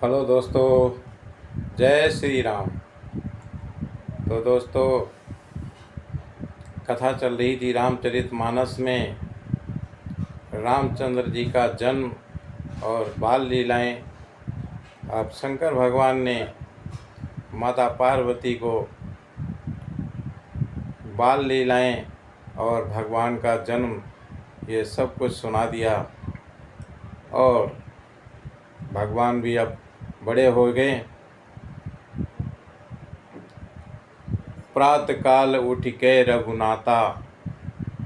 Hello दोस्तों, जय श्री राम। तो दोस्तों, कथा चल रही थी रामचरितमानस में रामचंद्र जी का जन्म और बाल लीलाएं। अब शंकर भगवान ने माता पार्वती को बाल लीलाएं और भगवान का जन्म ये सब कुछ सुना दिया। और भगवान भी अब बड़े हो गए। प्रातकाल उठ के रघुनाथा,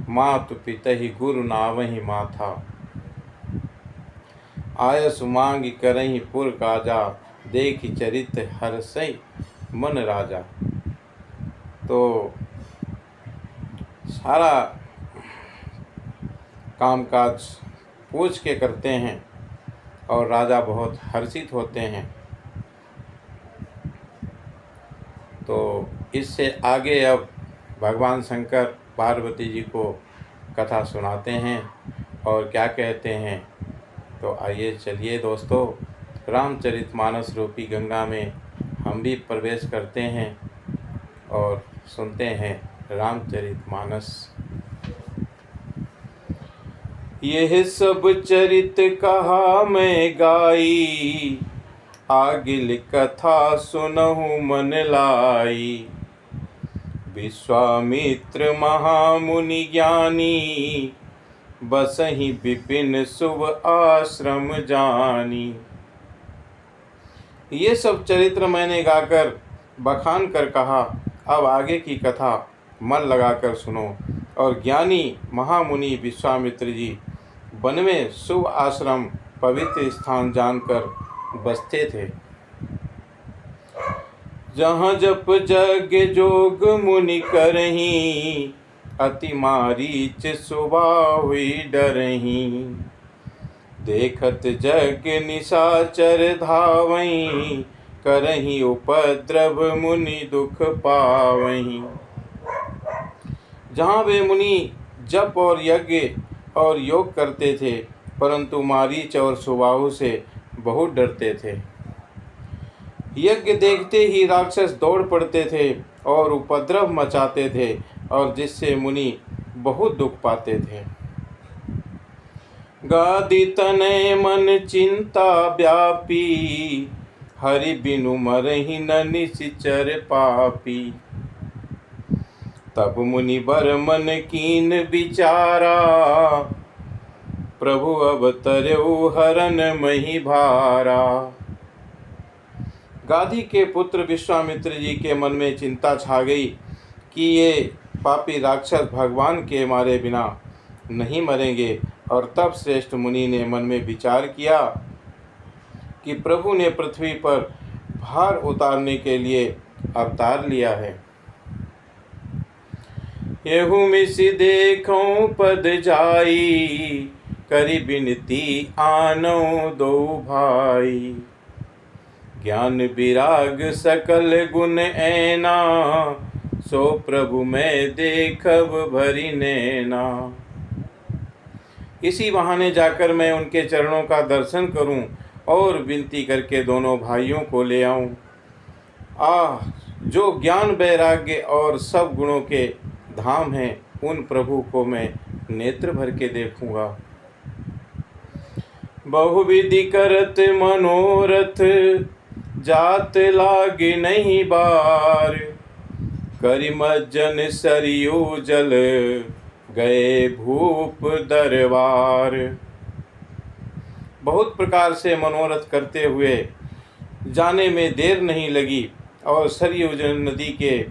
मातु पितहि गुरु नावहि माथा। आयस मांग करहि पुर काजा, देखि चरित हर्षै मन राजा। तो सारा कामकाज पूछ के करते हैं और राजा बहुत हर्षित होते हैं। तो इससे आगे अब भगवान शंकर पार्वती जी को कथा सुनाते हैं और क्या कहते हैं। तो आइए चलिए दोस्तों, रामचरितमानस रूपी गंगा में हम भी प्रवेश करते हैं और सुनते हैं रामचरितमानस। यह सब चरित कहा मैं गाई, आगिल कथा सुनहु मन लाई। विश्वामित्र महामुनि ज्ञानी, बसहि विपिन शुभ आश्रम जानी। ये सब चरित्र मैंने गाकर बखान कर कहा, अब आगे की कथा मन लगाकर सुनो। और ज्ञानी महामुनि विश्वामित्र जी वन में शुभ आश्रम पवित्र स्थान जानकर बसते थे, जहाँ जप यज्ञ जोग मुनि करहीं। अति मारीच सुबाहुई डरहीं, देखत यज्ञ निशाचर धावहीं। करहीं उपद्रव मुनि दुख पावहीं। जहाँ वे मुनि जप और यज्ञ और योग करते थे, परंतु मारीच और सुबाहु से बहुत डरते थे। यज्ञ देखते ही राक्षस दौड़ पड़ते थे और उपद्रव मचाते थे, और जिससे मुनि बहुत दुख पाते थे। गादि तनय मन चिंता व्यापी, हरि बिनु मरहि न निश्चर पापी। तब मुनि बर मन कीन विचारा, प्रभु अवतरऊ हरन मही भारा। गाधी के पुत्र विश्वामित्र जी के मन में चिंता छा गई कि ये पापी राक्षस भगवान के मारे बिना नहीं मरेंगे। और तब श्रेष्ठ मुनि ने मन में विचार किया कि प्रभु ने पृथ्वी पर भार उतारने के लिए अवतार लिया है। येहू मिसि देखूं पद जाई, करी बिनती आनो दो भाई। ज्ञान विराग सकल गुण ऐना, सो प्रभु मैं देखब भरी नैना। इसी बहाने जाकर मैं उनके चरणों का दर्शन करूं और विनती करके दोनों भाइयों को ले आऊं। जो ज्ञान वैराग्य और सब गुणों के धाम हैं, उन प्रभु को मैं नेत्र भर के देखूंगा। बहुविधि करत मनोरथ, जात लागे नहीं बार। करि मज्जन सरयू जल, गए भूप दरबार। बहुत प्रकार से मनोरथ करते हुए जाने में देर नहीं लगी, और सरयू नदी के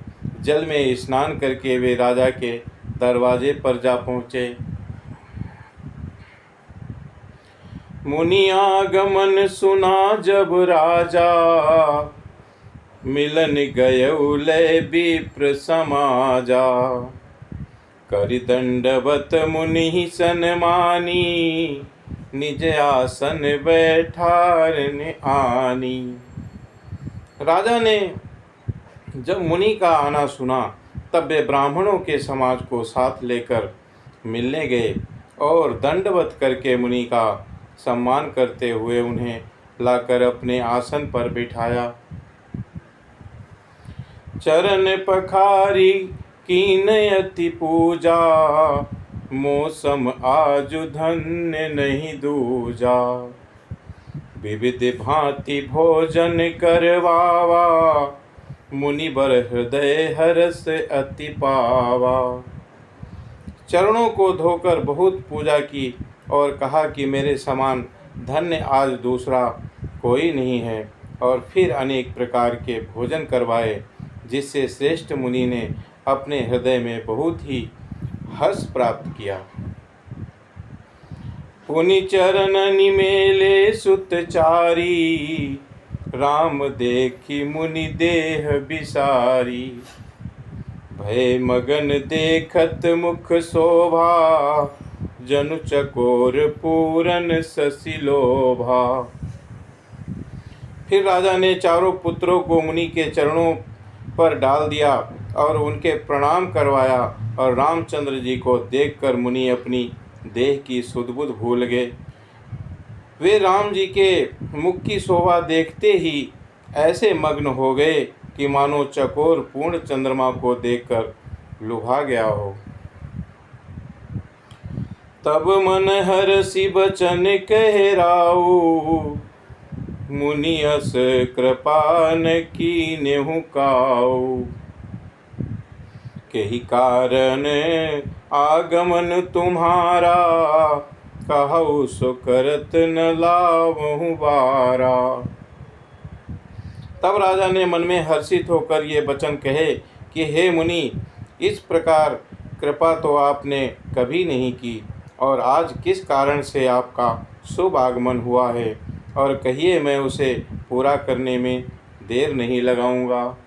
जल में स्नान करके वे राजा के दरवाजे पर जा पहुँचे। मुनि आगमन सुना जब राजा, मिलन गयउ लय विप्र समाजा। करि दंडवत मुनि सन्मानी, निज आसन बैठारन आनी। राजा ने जब मुनि का आना सुना, तब वे ब्राह्मणों के समाज को साथ लेकर मिलने गए और दंडवत करके मुनि का सम्मान करते हुए उन्हें लाकर अपने आसन पर बिठाया। चरण पखारी कीन अति पूजा, मौसम आज धन्य नहीं दूजा। विविध भांति भोजन करवावा, मुनि बर हृदय हर्ष अति पावा। चरणों को धोकर बहुत पूजा की और कहा कि मेरे समान धन्य आज दूसरा कोई नहीं है। और फिर अनेक प्रकार के भोजन करवाए, जिससे श्रेष्ठ मुनि ने अपने हृदय में बहुत ही हर्ष प्राप्त किया। पुनि चरण निमेले सुतचारी, राम देखी मुनि देह बिसारी। भय मगन देखत मुख शोभा, जनु चकोर पूरन ससिलोभा। फिर राजा ने चारों पुत्रों को मुनि के चरणों पर डाल दिया और उनके प्रणाम करवाया। और रामचंद्र जी को देखकर मुनि अपनी देह की सुध-बुध भूल गए। वे राम जी के मुख की शोभा देखते ही ऐसे मग्न हो गए कि मानो चकोर पूर्ण चंद्रमा को देखकर लुभा गया हो। तब मन हर्षि बचन कहराऊ, मुनि अस कृपा न कीन्हु काऊ। केहि कारण आगमन तुम्हारा, कहु सो करत न लावहु बारा। तब राजा ने मन में हर्षित होकर ये वचन कहे कि हे मुनि, इस प्रकार कृपा तो आपने कभी नहीं की, और आज किस कारण से आपका शुभ आगमन हुआ है, और कहिए मैं उसे पूरा करने में देर नहीं लगाऊंगा।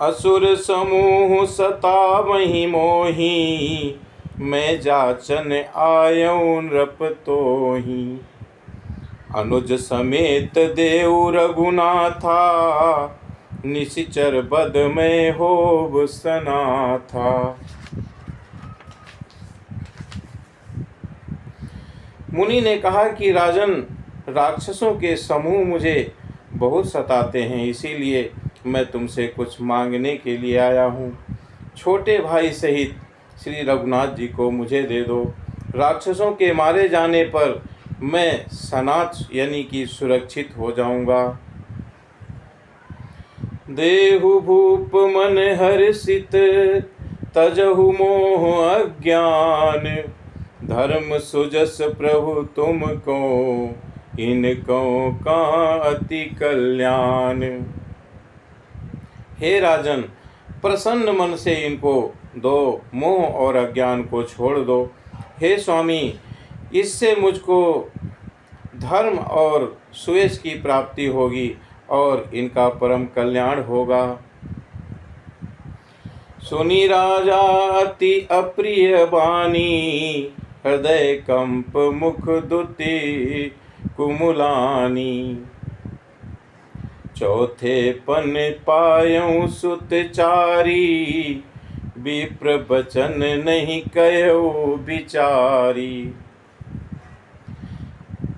असुर समूह सतावहि मोहि, मैं जाचन आयऊ नृप तोहि। अनुज समेत देव रघुनाथा, निशिचर बद में होब सनाथा। मुनि ने कहा कि राजन, राक्षसों के समूह मुझे बहुत सताते हैं, इसीलिए मैं तुमसे कुछ मांगने के लिए आया हूँ। छोटे भाई सहित श्री रघुनाथ जी को मुझे दे दो। राक्षसों के मारे जाने पर मैं सनाथ यानी कि सुरक्षित हो जाऊंगा। देहु भूप मन हर्षित, तजहु मोह अज्ञान। धर्म सुजस प्रभु तुमको, इनको का अति कल्याण। हे राजन, प्रसन्न मन से इनको दो, मोह और अज्ञान को छोड़ दो। हे स्वामी, इससे मुझको धर्म और सुयश की प्राप्ति होगी और इनका परम कल्याण होगा। सुनी राजा अति अप्रिय बानी, हृदय कंप मुख दुति कुमुलानी। चौथे पन पायऊ सुतचारी, विप्र बचन नहीं कयो बिचारी।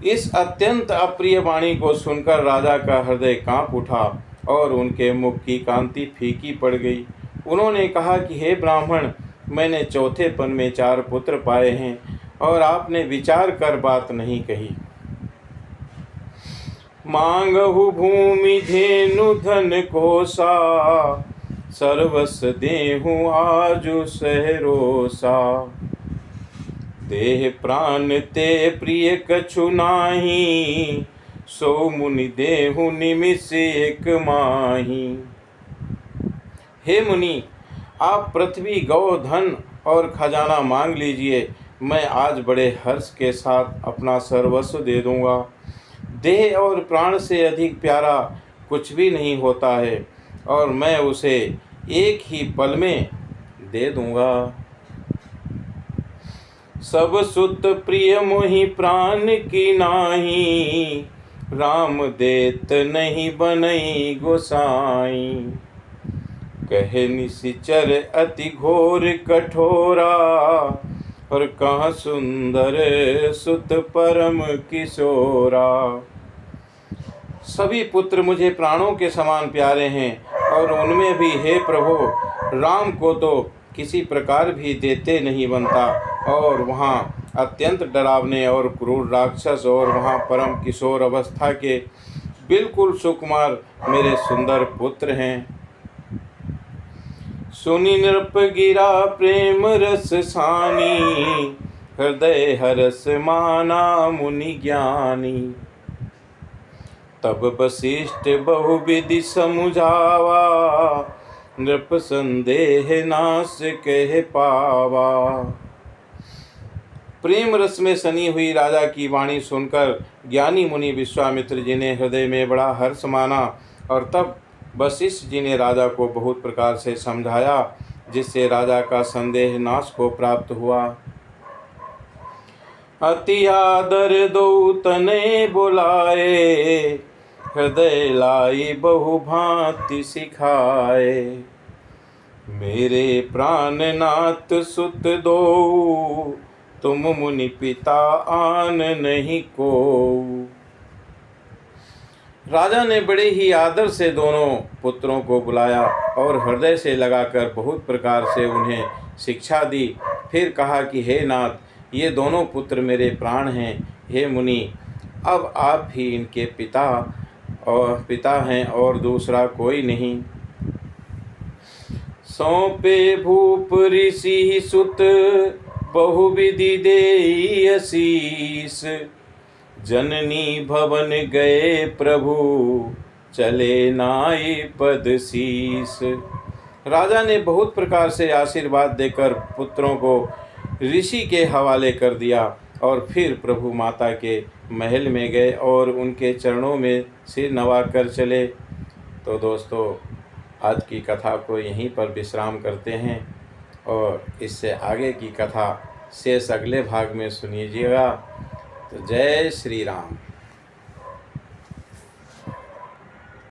इस अत्यंत अप्रिय वाणी को सुनकर राजा का हृदय कांप उठा और उनके मुख की कांति फीकी पड़ गई। उन्होंने कहा कि हे ब्राह्मण, मैंने चौथे पन में 4 पुत्र पाए हैं और आपने विचार कर बात नहीं कही। मांगहु भूमि धेनु धन कोसा, सर्वस देहु आजु सहरोसा। देह प्राण ते प्रिय कछु नाही, सो मुनि देहु निमिष एक माही। हे मुनि, आप पृथ्वी, गौ, धन और खजाना मांग लीजिए, मैं आज बड़े हर्ष के साथ अपना सर्वस्व दे दूंगा। देह और प्राण से अधिक प्यारा कुछ भी नहीं होता है और मैं उसे एक ही पल में दे दूंगा। सब सुत प्रिय मोहि प्राण की नाही, राम देत नहीं बनई गोसाई। कहे निशिचर अति घोर कठोरा, और कहाँ सुंदर सुत परम किशोरा। सभी पुत्र मुझे प्राणों के समान प्यारे हैं और उनमें भी हे प्रभु राम को तो किसी प्रकार भी देते नहीं बनता। और वहाँ अत्यंत डरावने और क्रूर राक्षस और वहाँ परम किशोर अवस्था के बिल्कुल सुकुमार मेरे सुंदर पुत्र हैं। सुनि नृप गिरा प्रेम रस सानी, हृदय हरस माना मुनि ज्ञानी। तब वशिष्ठ बहुविधि समुझावा, नृप संदेह नाश कह पावा। प्रेम रस में सनी हुई राजा की वाणी सुनकर ज्ञानी मुनि विश्वामित्र जी ने हृदय में बड़ा हर्ष माना और तब वशिष्ठ जी ने राजा को बहुत प्रकार से समझाया, जिससे राजा का संदेह नाश को प्राप्त हुआ। अति आदर दो तने बुलाए, हृदय लाई बहु भांति सिखाए। मेरे प्राणनाथ सुत दो, तुम मुनि पिता आन नहीं को। राजा ने बड़े ही आदर से दोनों पुत्रों को बुलाया और हृदय से लगाकर बहुत प्रकार से उन्हें शिक्षा दी। फिर कहा कि हे नाथ, ये दोनों पुत्र मेरे प्राण हैं। हे मुनि, अब आप ही इनके पिता हैं और दूसरा कोई नहीं। सौंपे भूप ऋषि सुत, बहुविधि देई आशीष। जननी भवन गए प्रभु, चले नाई पद शीस। राजा ने बहुत प्रकार से आशीर्वाद देकर पुत्रों को ऋषि के हवाले कर दिया और फिर प्रभु माता के महल में गए और उनके चरणों में सिर नवाकर चले। तो दोस्तों, आज की कथा को यहीं पर विश्राम करते हैं और इससे आगे की कथा शेष अगले भाग में सुनिएगा। तो जय श्री राम।